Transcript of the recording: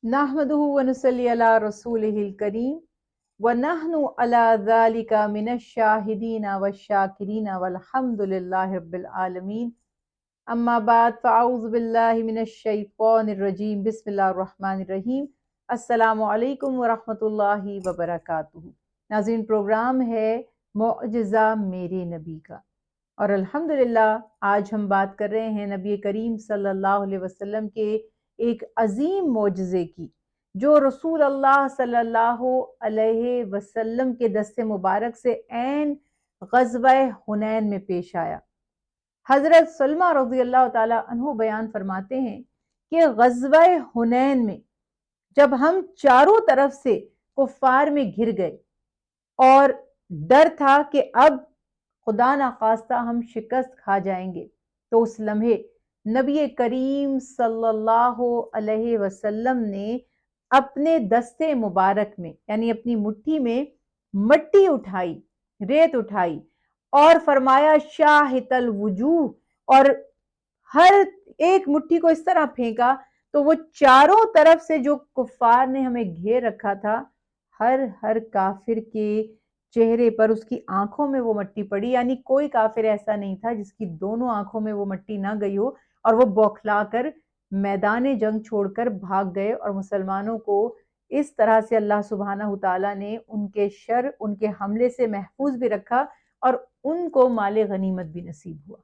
नहमदुहु व नुसल्ली अला रसूलिहिल करीम व नहनु अला ज़ालिका मिनश शाहिदीना वश्शाकिरीना वल्हम्दुलिल्लाहि रब्बिल आलमीन। अम्मा बाद फ़अऊज़ु बिल्लाहि मिनश शैतानिर रजीम। बिस्मिल्लाहिर रहमानिर रहीम। अस्सलामु अलैकुम व रहमतुल्लाहि व बरकातुहू। नाज़रीन, प्रोग्राम है मुअजिज़ा मेरे नबी का, और अल्हम्दुलिल्लाह आज हम बात कर रहे हैं नबी करीम सल्लल्लाहु अलैहि वसल्लम के एक अजीम मोजज़े की, जो रसूल अल्लाह सल्लल्लाहु अलैहि वसल्लम के दस्ते मुबारक से ऐन ग़ज़वा हुनैन में पेश आया। हज़रत सलमा रज़ी अल्लाह ताला अन्हु बयान फरमाते हैं कि ग़ज़वा हुनैन में जब हम चारों तरफ से कुफ़ार में घिर गए और डर था कि अब खुदा ना खास्ता हम शिकस्त खा जाएंगे, तो उस लम्हे नबी करीम सल्लल्लाहु अलैहि वसल्लम ने अपने दस्ते मुबारक में यानी अपनी मुट्ठी में मट्टी उठाई, रेत उठाई और फरमाया शाहितल वुजूह, और हर एक मुट्ठी को इस तरह फेंका तो वो चारों तरफ से जो कुफ्फार ने हमें घेर रखा था, हर हर काफिर के चेहरे पर, उसकी आंखों में वो मट्टी पड़ी। यानी कोई काफिर ऐसा नहीं था जिसकी दोनों आंखों में वो मट्टी ना गई हो और वो बौखलाकर मैदान जंग छोड़कर भाग गए। और मुसलमानों को इस तरह से अल्लाह सुब्हानहू तआला ने उनके शर, उनके हमले से महफूज भी रखा और उनको माले गनीमत भी नसीब हुआ।